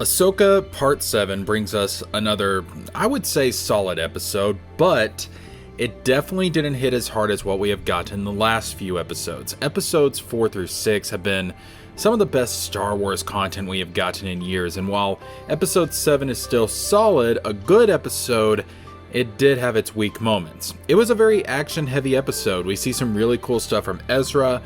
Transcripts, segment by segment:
Ahsoka Part 7 brings us another, I would say, solid episode, but it definitely didn't hit as hard as what we have gotten in the last few episodes. Episodes 4 through 6 have been some of the best Star Wars content we have gotten in years, and while Episode 7 is still solid, a good episode, it did have its weak moments. It was a very action-heavy episode. We see some really cool stuff from Ezra.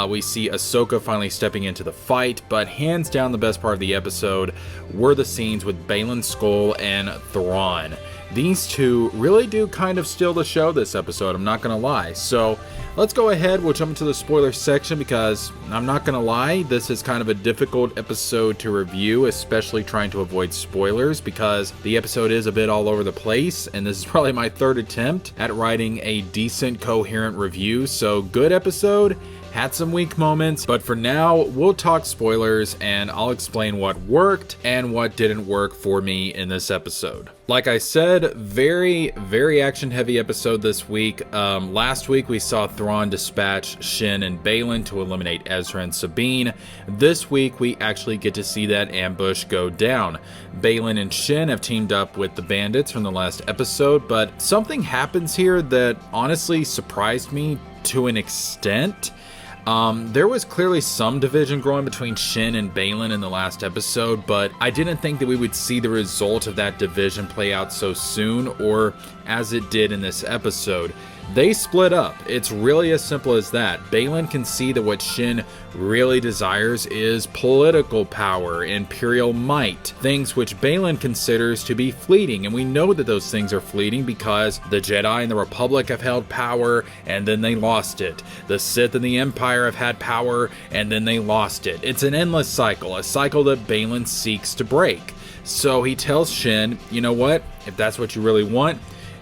We see Ahsoka finally stepping into the fight, but hands down the best part of the episode were the scenes with Baylan Skoll and Thrawn. These two really do kind of steal the show this episode, I'm not gonna lie. So let's go ahead, we'll jump into the spoiler section because I'm not gonna lie, this is kind of a difficult episode to review, especially trying to avoid spoilers because the episode is a bit all over the place, and this is probably my third attempt at writing a decent, coherent review. So good episode. Had some weak moments, but for now, we'll talk spoilers and I'll explain what worked and what didn't work for me in this episode. Like I said, very action heavy episode this week. Last week we saw Thrawn dispatch Shin and Baylan to eliminate Ezra and Sabine. This week we actually get to see that ambush go down. Baylan and Shin have teamed up with the bandits from the last episode, but something happens here that honestly surprised me to an extent. There was clearly some division growing between Shin and Baylan in the last episode, but I didn't think that we would see the result of that division play out so soon, or as it did in this episode. They split up. It's really as simple as that. Baylan can see that what Shin really desires is political power, imperial might, things which Baylan considers to be fleeting, and we know that those things are fleeting because the Jedi and the Republic have held power and then they lost it. The Sith and the Empire have had power and then they lost it. It's an endless cycle, a cycle that Baylan seeks to break. So he tells Shin, you know what, if that's what you really want,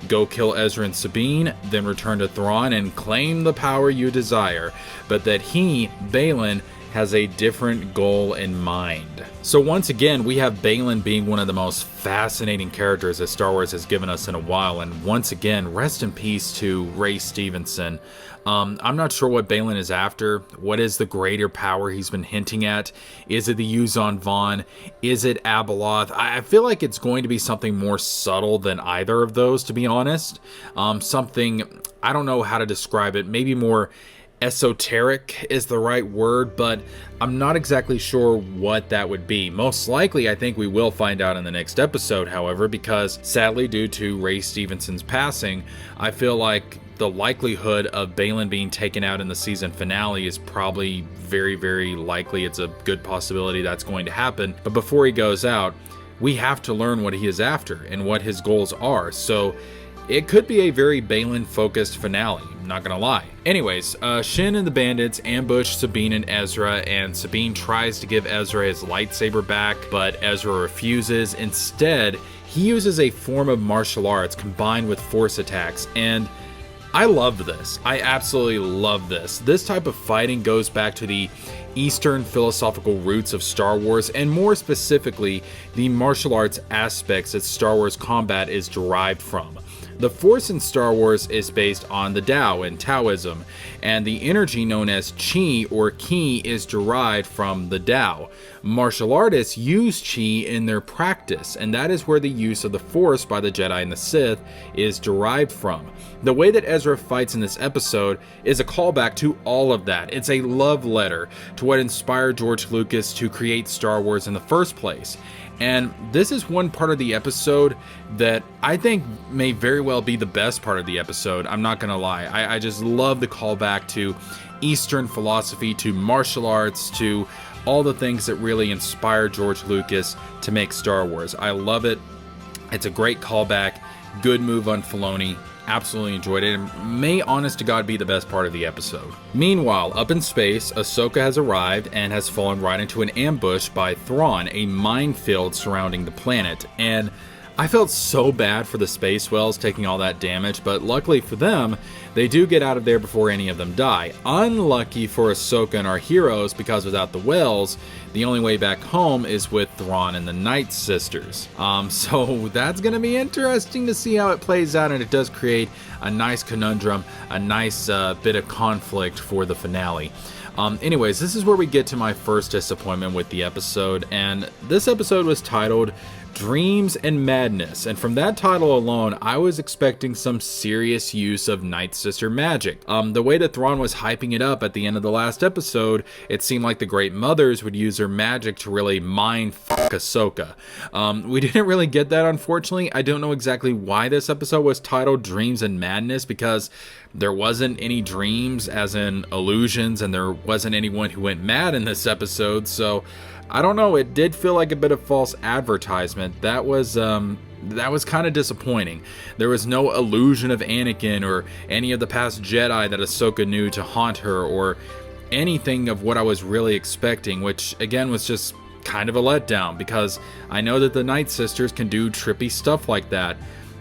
go kill Ezra and Sabine, then return to Thrawn and claim the power you desire. But that he, Baylan, has a different goal in mind. So once again, we have Baylan being one of the most fascinating characters that Star Wars has given us in a while. And once again, rest in peace to Ray Stevenson. I'm not sure what Baylan is after. What is the greater power he's been hinting at? Is it the Yuuzhan Vong? Is it Abeloth? I feel like it's going to be something more subtle than either of those, to be honest. Something, I don't know how to describe it, maybe more esoteric is the right word, but I'm not exactly sure what that would be. Most likely, I think we will find out in the next episode, however, because sadly, due to Ray Stevenson's passing, I feel like the likelihood of Baylan being taken out in the season finale is probably very likely. It's a good possibility that's going to happen. But before he goes out, we have to learn what he is after and what his goals are. So it could be a very Baylan-focused finale, I'm not gonna lie. Anyways, Shin and the bandits ambush Sabine and Ezra, and Sabine tries to give Ezra his lightsaber back, but Ezra refuses. Instead, he uses a form of martial arts combined with force attacks, and I love this. I absolutely love this. This type of fighting goes back to the Eastern philosophical roots of Star Wars, and more specifically, the martial arts aspects that Star Wars combat is derived from. The Force in Star Wars is based on the Tao and Taoism, and the energy known as Qi or Ki is derived from the Tao. Martial artists use Qi in their practice, and that is where the use of the Force by the Jedi and the Sith is derived from. The way that Ezra fights in this episode is a callback to all of that. It's a love letter to what inspired George Lucas to create Star Wars in the first place. And this is one part of the episode that I think may very well be the best part of the episode. I'm not gonna lie. I just love the callback to Eastern philosophy, to martial arts, to all the things that really inspired George Lucas to make Star Wars. I love it. It's a great callback. Good move on Filoni. Absolutely enjoyed it, and may honest to God be the best part of the episode. Meanwhile, up in space, Ahsoka has arrived and has fallen right into an ambush by Thrawn, a minefield surrounding the planet, and I felt so bad for the space whales taking all that damage, but luckily for them, they do get out of there before any of them die. Unlucky for Ahsoka and our heroes, because without the whales, the only way back home is with Thrawn and the Night Sisters. So that's going to be interesting to see how it plays out, and it does create a nice conundrum, a nice bit of conflict for the finale. Anyways, this is where we get to my first disappointment with the episode, and this episode was titled Dreams and Madness, and from that title alone, I was expecting some serious use of Night Sister magic. The way that Thrawn was hyping it up at the end of the last episode, it seemed like the Great Mothers would use her magic to really mind fuck Ahsoka. We didn't really get that, unfortunately. I don't know exactly why this episode was titled Dreams and Madness, because there wasn't any dreams, as in illusions, and there wasn't anyone who went mad in this episode, so I don't know, it did feel like a bit of false advertisement. That was kind of disappointing. There was no illusion of Anakin or any of the past Jedi that Ahsoka knew to haunt her, or anything of what I was really expecting, which again was just kind of a letdown, because I know that the Night Sisters can do trippy stuff like that.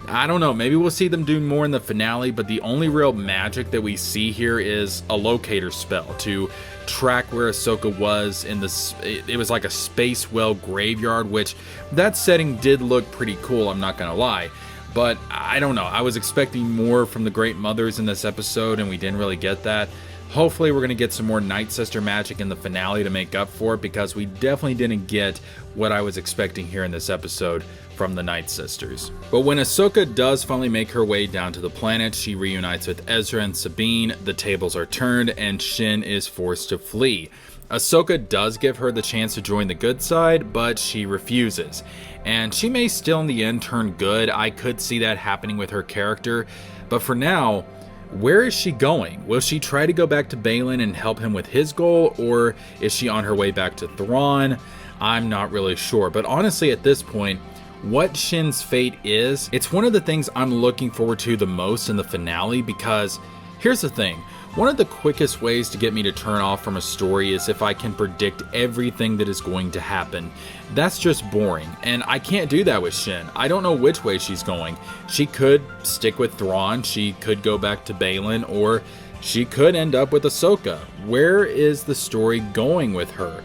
I don't know, maybe we'll see them do more in the finale, but the only real magic that we see here is a locator spell to track where Ahsoka was in this. It was like a space well graveyard, which that setting did look pretty cool, I'm not gonna lie. But I don't know, I was expecting more from the Great Mothers in this episode, and we didn't really get that. Hopefully we're going to get some more Night Sister magic in the finale to make up for it, because we definitely didn't get what I was expecting here in this episode from the Night Sisters. But when Ahsoka does finally make her way down to the planet, she reunites with Ezra and Sabine, the tables are turned, and Shin is forced to flee. Ahsoka does give her the chance to join the good side, but she refuses. And she may still in the end turn good. I could see that happening with her character, but for now, where is she going? Will she try to go back to Baylan and help him with his goal, or is she on her way back to Thrawn? I'm not really sure, but honestly at this point, what Shin's fate is, it's one of the things I'm looking forward to the most in the finale, because here's the thing. One of the quickest ways to get me to turn off from a story is if I can predict everything that is going to happen. That's just boring, and I can't do that with Shin. I don't know which way she's going. She could stick with Thrawn, she could go back to Baylan, or she could end up with Ahsoka. Where is the story going with her?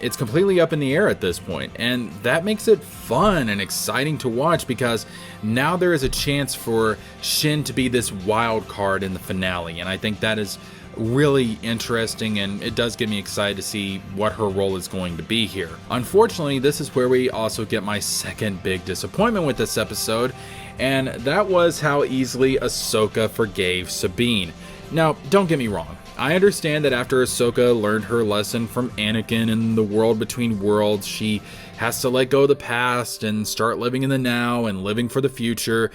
It's completely up in the air at this point, and that makes it fun and exciting to watch, because now there is a chance for Shin to be this wild card in the finale, and I think that is really interesting, and it does get me excited to see what her role is going to be here. Unfortunately, this is where we also get my second big disappointment with this episode, and that was how easily Ahsoka forgave Sabine. Now, don't get me wrong. I understand that after Ahsoka learned her lesson from Anakin in the world between worlds, she has to let go of the past and start living in the now and living for the future.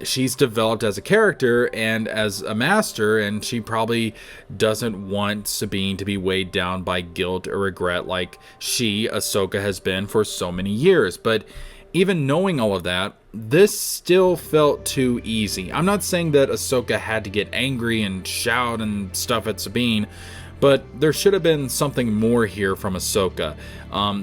She's developed as a character and as a master, and she probably doesn't want Sabine to be weighed down by guilt or regret like Ahsoka, has been for so many years. But even knowing all of that, this still felt too easy. I'm not saying that Ahsoka had to get angry and shout and stuff at Sabine, but there should have been something more here from Ahsoka.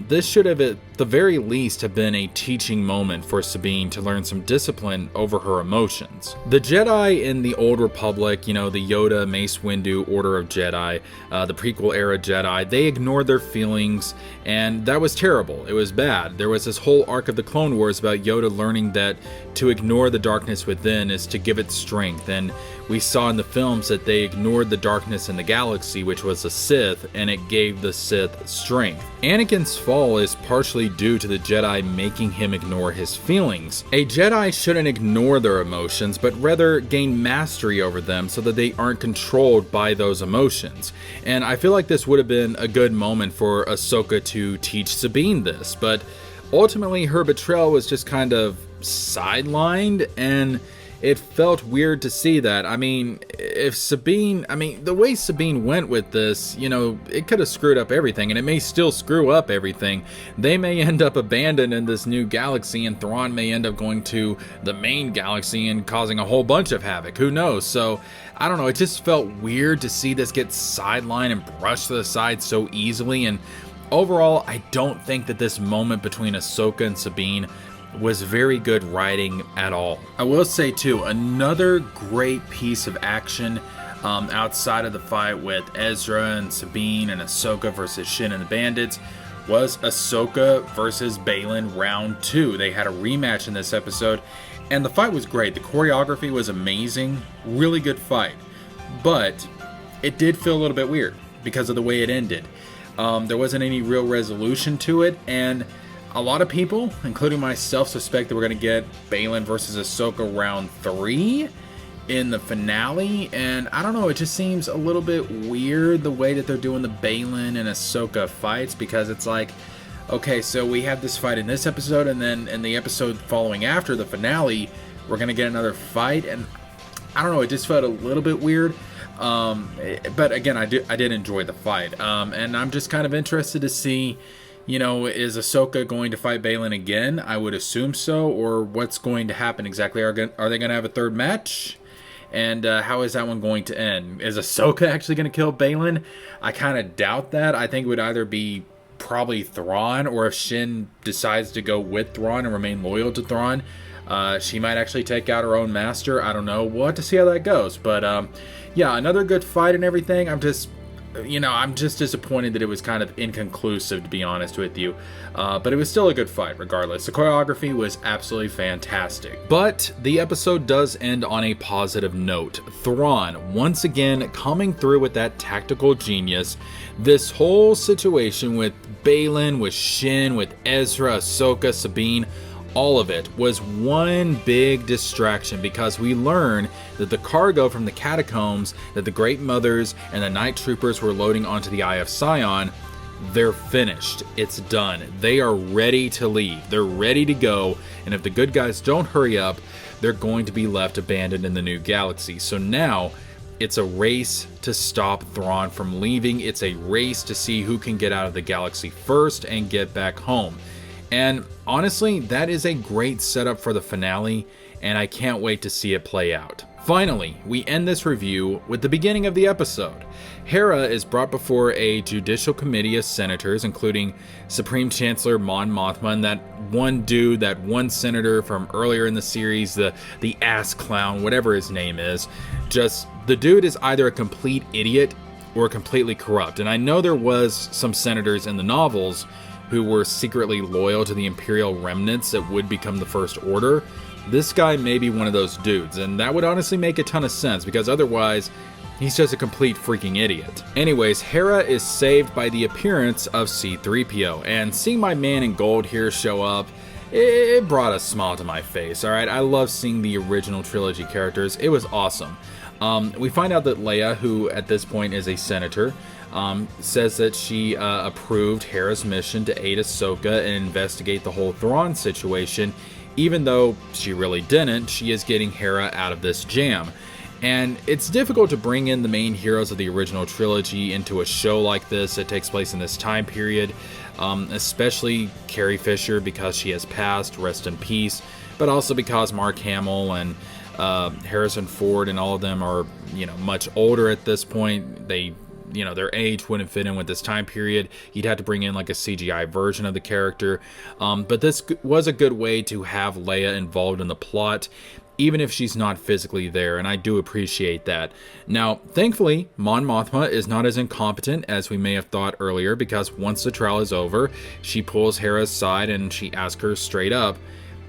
This should have at the very least have been a teaching moment for Sabine to learn some discipline over her emotions. The Jedi in the Old Republic, the Yoda, Mace Windu Order of Jedi, the prequel era Jedi, they ignored their feelings, and that was terrible. It was bad. There was this whole arc of the Clone Wars about Yoda learning that to ignore the darkness within is to give it strength, and we saw in the films that they ignored the darkness in the galaxy, which was the Sith, and it gave the Sith strength. Anakin's fall is partially due to the Jedi making him ignore his feelings. A Jedi shouldn't ignore their emotions, but rather gain mastery over them so that they aren't controlled by those emotions. And I feel like this would have been a good moment for Ahsoka to teach Sabine this, but ultimately her betrayal was just kind of sidelined, and it felt weird to see that. I mean, the way Sabine went with this, it could have screwed up everything, and it may still screw up everything. They may end up abandoned in this new galaxy, and Thrawn may end up going to the main galaxy and causing a whole bunch of havoc. Who knows? So, I don't know, it just felt weird to see this get sidelined and brushed to the side so easily, and overall, I don't think that this moment between Ahsoka and Sabine was very good writing at all. I will say too, another great piece of action outside of the fight with Ezra and Sabine and Ahsoka versus Shin and the Bandits was Ahsoka versus Baylan round 2. They had a rematch in this episode, and the fight was great. The choreography was amazing, really good fight, but it did feel a little bit weird. because of the way it ended. There wasn't any real resolution to it, and a lot of people, including myself, suspect that we're going to get Baylan versus Ahsoka round 3 in the finale, and I don't know, it just seems a little bit weird the way that they're doing the Baylan and Ahsoka fights, because it's like, okay, so we have this fight in this episode, and then in the episode following after the finale, we're going to get another fight, and I don't know, it just felt a little bit weird. But again, I did enjoy the fight, and I'm just kind of interested to see, you know, is Ahsoka going to fight Baylan again? I would assume so, or what's going to happen exactly? Are they going to have a third match? And how is that one going to end? Is Ahsoka actually going to kill Baylan? I kind of doubt that. I think it would either be probably Thrawn, or if Shin decides to go with Thrawn and remain loyal to Thrawn, she might actually take out her own master. I don't know. We'll have to see how that goes. But yeah, another good fight and everything. I'm just disappointed that it was kind of inconclusive, to be honest with you. But it was still a good fight regardless. The choreography was absolutely fantastic. But the episode does end on a positive note. Thrawn, once again, coming through with that tactical genius. This whole situation with Baylan, with Shin, with Ezra, Ahsoka, Sabine, all of it was one big distraction, because we learn that the cargo from the catacombs that the Great Mothers and the Night Troopers were loading onto the Eye of Sion, they're finished. It's done. They are ready to leave. They're ready to go, and if the good guys don't hurry up, they're going to be left abandoned in the new galaxy. So now it's a race to stop Thrawn from leaving. It's a race to see who can get out of the galaxy first and get back home. And honestly, that is a great setup for the finale, and I can't wait to see it play out. Finally, we end this review with the beginning of the episode. Hera is brought before a judicial committee of senators, including Supreme Chancellor Mon Mothma and that one dude, that one senator from earlier in the series, the ass clown, whatever his name is. Just, the dude is either a complete idiot or completely corrupt. And I know there was some senators in the novels who were secretly loyal to the Imperial remnants that would become the First Order. This guy may be one of those dudes, and that would honestly make a ton of sense, because otherwise, he's just a complete freaking idiot. Anyways, Hera is saved by the appearance of C-3PO, and seeing my man in gold here show up, it brought a smile to my face, alright? I love seeing the original trilogy characters. It was awesome. We find out that Leia, who at this point is a senator, says that she approved Hera's mission to aid Ahsoka and investigate the whole Thrawn situation. Even though she really didn't, she is getting Hera out of this jam. And it's difficult to bring in the main heroes of the original trilogy into a show like this that takes place in this time period, especially Carrie Fisher, because she has passed, rest in peace, but also because Mark Hamill and Harrison Ford and all of them are, much older at this point. Their age wouldn't fit in with this time period. You'd have to bring in like a CGI version of the character. But this was a good way to have Leia involved in the plot, even if she's not physically there, and I do appreciate that. Now, thankfully, Mon Mothma is not as incompetent as we may have thought earlier, because once the trial is over, she pulls Hera aside and she asks her straight up,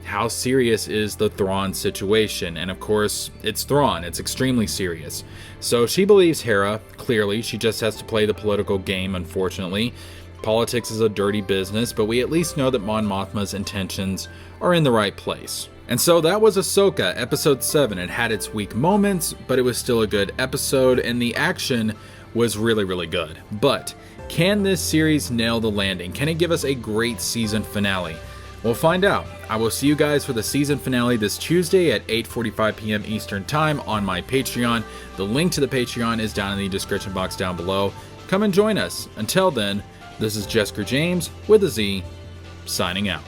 how serious is the Thrawn situation? And of course, it's Thrawn. It's extremely serious. So she believes Hera, clearly. She just has to play the political game, unfortunately. Politics is a dirty business, but we at least know that Mon Mothma's intentions are in the right place. And so that was Ahsoka, episode 7. It had its weak moments, but it was still a good episode, and the action was really, really good. But can this series nail the landing? Can it give us a great season finale? We'll find out. I will see you guys for the season finale this Tuesday at 8:45 p.m. Eastern Time on my Patreon. The link to the Patreon is down in the description box down below. Come and join us. Until then, this is JeskerJames with a Z, signing out.